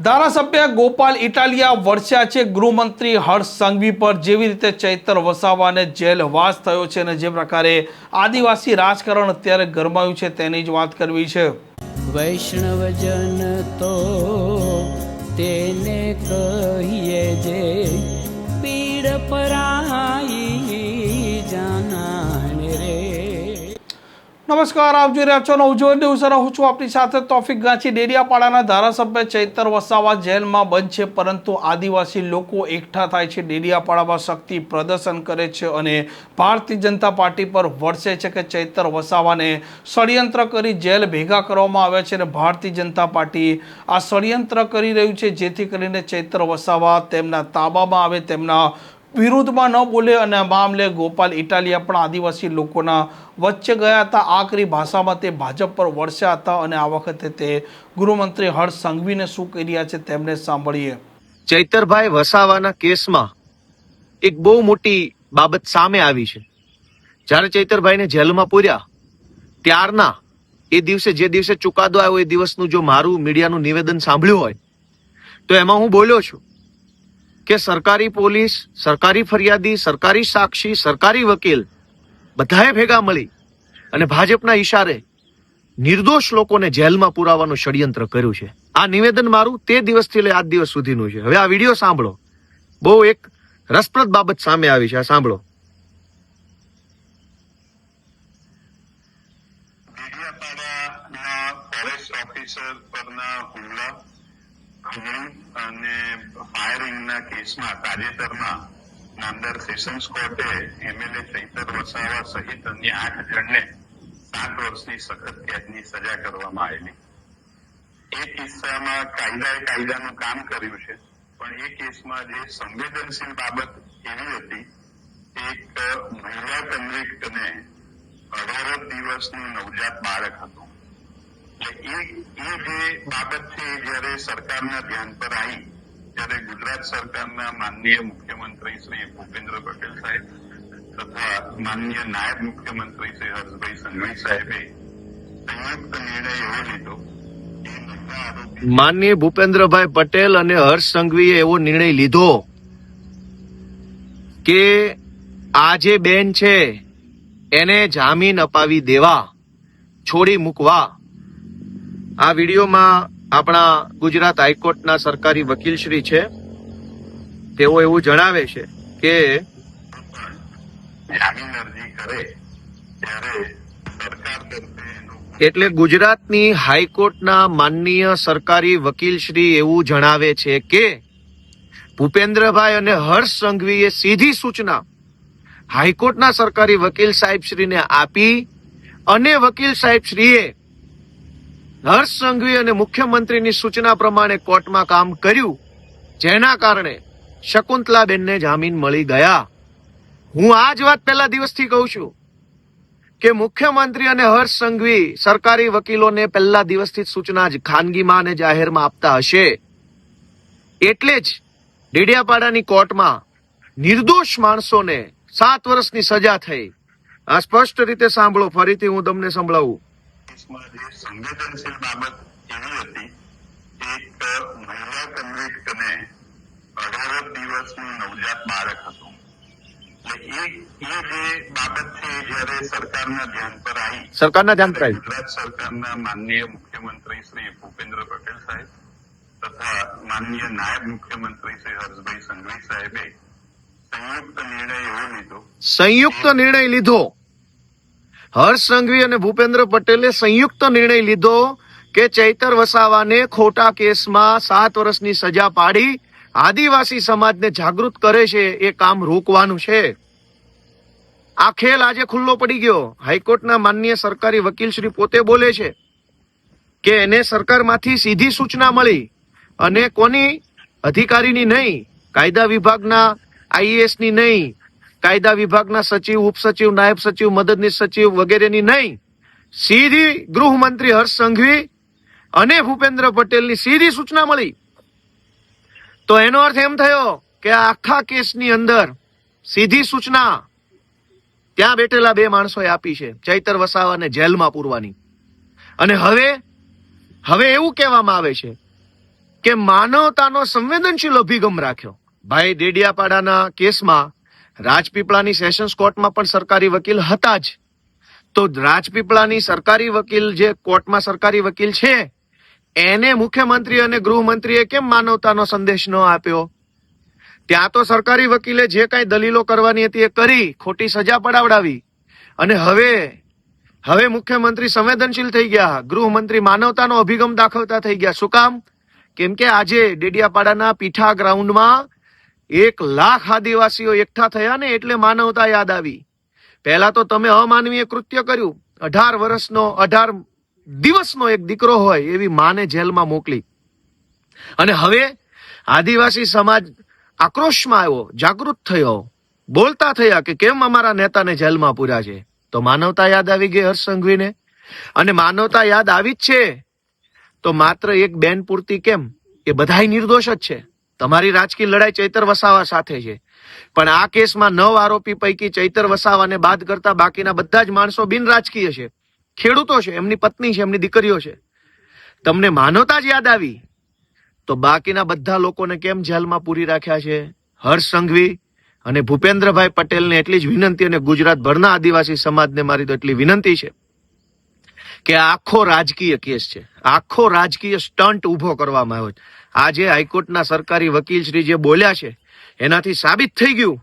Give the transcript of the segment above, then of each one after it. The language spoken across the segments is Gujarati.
ધારાસભ્ય ગોપાલ ઇટાલિયા વર્ષ્યા છે ગૃહમંત્રી હર્ષ સંઘવી પર જેવી રીતે ચૈતર વસાવાને જેલવાસ થયો છે અને જે પ્રકારે આદિવાસી રાજકારણ અત્યારે ગરમાયું છે તેની જ વાત કરવી છે। વૈષ્ણવજન તો તેને કહીએ જે પીડ પરાઈ જાનાને રે। નમસ્કાર, આપ જોઈ રહ્યા છો નવજીવન ન્યૂઝ અને હું છું આપની સાથે તોફિક ગાંચી। ડેડિયાપાડાના ધારાસભ્ય ચૈતર વસાવા જેલમાં બંધ છે, પરંતુ આદિવાસી લોકો એકઠા થાય છે, ડેડિયાપાડામાં શક્તિ પ્રદર્શન કરે છે અને ભારતીય જનતા પાર્ટી પર વરસે છે કે ચૈતર વસાવાને ષડયંત્ર કરી જેલ ભેગા કરવામાં આવ્યા છે અને ભારતીય જનતા પાર્ટી આ ષડયંત્ર કરી રહ્યું છે જેથી કરીને ચૈતર વસાવા તેમના તાબામાં આવે, તેમના વિરુદ્ધમાં ન બોલે। અને આ મામલે ગોપાલ ઇટાલિયા પણ આદિવાસી લોકોના વચ્ચે ગયા હતા, આકરી ભાષામાં તે ભાજપ પર વરસ્યા હતા અને આ વખતે તે ગૃહમંત્રી હર્ષ સંઘવીને શું કહી રહ્યા છે તેમને સાંભળીએ। ચૈતરભાઈ વસાવાના કેસમાં એક બહુ મોટી બાબત સામે આવી છે। જ્યારે ચૈતરભાઈને જેલમાં પૂર્યા ત્યારના એ દિવસે, જે દિવસે ચુકાદો આવ્યો એ દિવસનું જો મારું મીડિયાનું નિવેદન સાંભળ્યું હોય તો એમાં હું બોલ્યો છું કે સરકારી પોલીસ, સરકારી ફરિયાદી, સરકારી સાક્ષી, સરકારી વકીલ બધાએ ભેગા મળી અને ભાજપના ઈશારે નિર્દોષ લોકોને જેલમાં પુરાવાનું ષડયંત્ર કર્યું છે। આ નિવેદન મારું તે દિવસથી લઈ આજ દિવસ સુધીનું છે। હવે આ વિડીયો સાંભળો, બહુ એક રસપ્રદ બાબત સામે આવી છે, આ સાંભળો। ડેડિયાપાડાના ફોરેસ્ટ ઓફિસર પરના હુમલા, ખંડણી અને ફાયરિંગના કેસમાં તાજેતરમાં નામદાર સેશન્સ કોર્ટે એમએલએ ચૈતર વસાવા સહિત અન્ય 8 જણને 7 વર્ષની સખત કેદની સજા કરવામાં આવેલી। એ કિસ્સામાં કાયદાનું કામ કર્યું છે, પણ એ કેસમાં જે સંવેદનશીલ બાબત એવી હતી, એક મહિલા કન્વિક્ટને 18 દિવસનું નવજાત બાળક હતું। એ જે બાબત છે જયારે સરકારના ધ્યાન પર આવી ત્યારે ગુજરાત સરકારના માનનીય મુખ્યમંત્રી શ્રી ભૂપેન્દ્ર પટેલ સાહેબ તથા માનનીય નાયબ મુખ્યમંત્રી શ્રી હર્ષભાઈ સંઘવી સાહેબે સંયુક્ત નિર્ણય એવો લીધો કે મહિલા આરોપી માનનીય ભૂપેન્દ્રભાઈ પટેલ અને હર્ષ સંઘવીએ એવો નિર્ણય લીધો કે આ જે બેન છે એને જામીન અપાવી દેવા, છોડી મૂકવા। આ વિડીયોમાં આપણા ગુજરાત હાઈકોર્ટના સરકારી વકીલ શ્રી છે, તેઓ એવું જણાવે છે કે જામીન અરજી કરે ત્યારે સરકાર તરફે એટલે ગુજરાતની હાઈકોર્ટના માનનીય સરકારી વકીલ શ્રી એવું જણાવે છે કે ભૂપેન્દ્રભાઈ અને હર્ષ સંઘવીએ સીધી સૂચના હાઈકોર્ટના સરકારી વકીલ સાહેબ શ્રીને આપી અને વકીલ સાહેબ શ્રીએ હર્ષ સંઘવી અને મુખ્યમંત્રીની સૂચના પ્રમાણે કોર્ટમાં કામ કર્યું, જેના કારણે શકુંતલાબેનને જામીન મળી ગયા। હું આ જ વાત પહેલા દિવસથી કહું છું કે મુખ્યમંત્રી અને હર્ષ સંઘવી સરકારી વકીલોને પહેલા દિવસથી સૂચના જ ખાનગીમાં અને જાહેરમાં આપતા હશે, એટલે જ ડેડિયાપાડાની કોર્ટમાં નિર્દોષ માણસોને 7 વર્ષની સજા થઈ। આ સ્પષ્ટ રીતે સાંભળો, ફરીથી હું તમને સંભળાવું। કેસમાં જે સંવેદનશીલ બાબત એવી હતી, એક મહિલા કન્વિક્ટને 18 દિવસનું નવજાત બાળક હતું। એટલે એ જે બાબત છે જયારે સરકારના ધ્યાન પર આવી, ગુજરાત સરકારના માનનીય મુખ્યમંત્રી શ્રી ભૂપેન્દ્ર પટેલ સાહેબ તથા માનનીય નાયબ મુખ્યમંત્રી શ્રી હર્ષભાઈ સંઘવી સાહેબે સંયુક્ત નિર્ણય લીધો। હર્ષ સંઘવી અને ભૂપેન્દ્ર પટેલે સંયુક્ત નિર્ણય લીધો કે ચૈતર વસાવાને ખોટા કેસમાં 7 વર્ષની સજા પાડી આદિવાસી સમાજને જાગૃત કરે છે એ કામ રોકવાનું છે। આ ખેલ આજે ખુલ્લો પડી ગયો। હાઈકોર્ટના માનનીય સરકારી વકીલ શ્રી પોતે બોલે છે કે એને સરકારમાંથી સીધી સૂચના મળી અને કોની અધિકારીની નહીં, કાયદા વિભાગના આઈએએસ ની નહીં, કાયદા વિભાગના સચિવ, ઉપસચિવ, નાયબ સચિવ, મદદનીશ સચિવ વગેરેની નહીં, સીધી ગૃહમંત્રી હર્ષ સંઘવી અને ભૂપેન્દ્ર પટેલની સીધી સૂચના મળી। તો એનો અર્થ એમ થયો કે આ આખા કેસની અંદર સીધી સૂચના ત્યાં બેઠેલા 2 માણસોએ આપી છે, ચૈતર વસાવાને જેલમાં પૂરવાની। અને હવે એવું કહેવામાં આવે છે કે માનવતાનો સંવેદનશીલ અભિગમ રાખ્યો. ભાઈ ડેડિયાપાડાના કેસમાં રાજપીપળાની સેશન્સ કોર્ટમાં પણ સરકારી વકીલ હતા જ. તો રાજપીપળાની સરકારી વકીલ જે કોર્ટમાં સરકારી વકીલ છે એને મુખ્યમંત્રી અને ગૃહમંત્રીએ કેમ માનવતાનો સંદેશ ન આપ્યો? ત્યાં તો સરકારી વકીલે જે કાંઈ દલીલો કરવાની હતી એ કરી, ખોટી સજા પડાવડાવી. અને હવે મુખ્યમંત્રી સંવેદનશીલ થઈ ગયા, ગૃહમંત્રી માનવતાનો અભિગમ દાખવતા થઈ ગયા. શું કામ? કેમ કે આજે ડેડિયાપાડાના પીઠા ગ્રાઉન્ડમાં 1 લાખ આદિવાસીઓ એકઠા થયા ને એટલે માનવતા યાદ આવી. પહેલા તો તમે અમાનવીય કૃત્ય કર્યું. 18 દિવસનો એક દીકરો હોય એવી માને જેલમાં મોકલી. અને હવે આદિવાસી સમાજ આક્રોશમાં આવ્યો, જાગૃત થયો, બોલતા થયા કે કેમ અમારા નેતાને જેલમાં પૂર્યા છે. તો માનવતા યાદ આવી ગઈ હર્ષ સંઘવીને. અને માનવતા યાદ આવી જ છે તો માત્ર એક બેન પૂરતી કેમ? એ બધાય નિર્દોષ જ છે. તમારી રાજકીય લડાઈ ચૈતર વસાવા સાથે છે, પણ આ કેસમાં 9 આરોપી પૈકી ચૈતર વસાવાને બાદ કરતા બાકીના બધા જ માણસો બિન રાજકીય છે, ખેડૂતો છે, એમની પત્ની છે, એમની દીકરીઓ છે. તમને માનવતા જ યાદ આવી તો બાકીના બધા લોકોને કેમ જેલમાં પૂરી રાખ્યા છે? હર્ષ સંઘવી અને ભૂપેન્દ્રભાઈ પટેલને એટલી જ વિનંતી, અને ગુજરાતભરના આદિવાસી સમાજને મારી તો એટલી વિનંતી છે કે આખો રાજકીય કેસ છે, આખો રાજકીય સ્ટન્ટ ઉભો કરવામાં આવ્યો છે. આજે હાઈકોર્ટના સરકારી વકીલ શ્રી જે બોલ્યા છે એનાથી સાબિત થઈ ગયું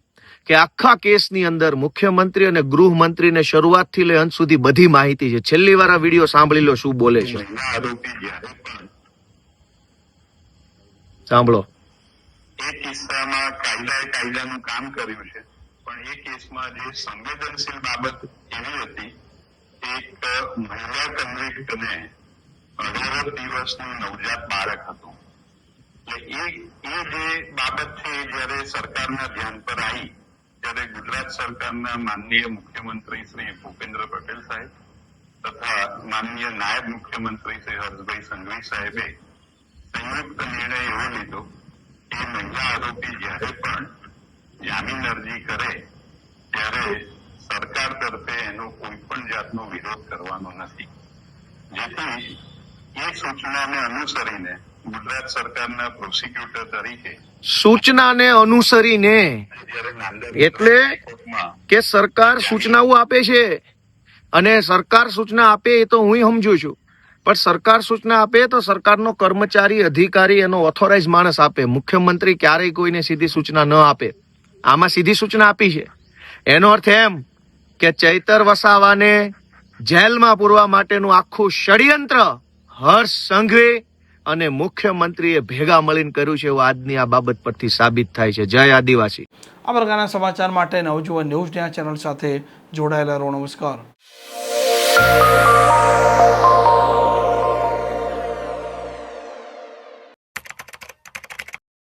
કે આખા કેસની અંદર મુખ્યમંત્રી અને ગૃહમંત્રીને શરૂઆતથી લઈ અંત સુધી બધી માહિતી છે. છેલ્લી વાર આ વિડીયો સાંભળી લો શું બોલે છે. મહિલા આરોપી જ્યારે પણ સાંભળો. એ કિસ્સામાં કાયદાનું કામ કર્યું છે, પણ એ કેસમાં જે સંવેદનશીલ બાબત એવી હતી, એક મહિલા કન્વિક્ટને 18 દિવસનું નવજાત બાળક હતું. એટલે એ જે બાબત છે એ જ્યારે સરકારના ધ્યાન પર આવી ત્યારે ગુજરાત સરકારના માનનીય મુખ્યમંત્રી શ્રી ભૂપેન્દ્ર પટેલ સાહેબ તથા માનનીય નાયબ મુખ્યમંત્રી શ્રી હર્ષભાઈ સંઘવી સાહેબે સંયુક્ત નિર્ણય એવો લીધો કે મહિલા આરોપી જ્યારે પણ જામીન અરજી કરે ત્યારે સરકાર તરફે એનો કોઈ પણ જાતનો વિરોધ કરવાનો નથી. જેથી એ સૂચનાને અનુસરીને ગુજરાત સરકારના પ્રોસિક્યુટર તરીકે સૂચનાને અનુસરીને જ્યારે નાંદર એટલે કોર્ટમાં કે સરકાર સૂચનાઓ આપે છે, અને સરકાર સૂચના આપે એ તો હું સમજુ છું, પણ સરકાર સૂચના આપે તો સરકારનો કર્મચારી, અધિકારી, એનો ઓથોરાઇઝ માણસ આપે. મુખ્યમંત્રી ક્યારેય કોઈને સીધી સૂચના ન આપે. આમાં સીધી સૂચના આપી છે. એનો અર્થ એમ કે ચૈતર વસાવાને જેલમાં પૂરવા માટેનું આખું ષડયંત્ર હર્ષ સંઘવી અને મુખ્યમંત્રીએ ભેગા મળીને કર્યું છે એવું આજની આ બાબત પરથી સાબિત થાય છે. જય આદિવાસી. આ પ્રકારના સમાચાર માટે નવજીવન ન્યૂઝ ચેનલ સાથે જોડાયેલા રહો. નમસ્કાર.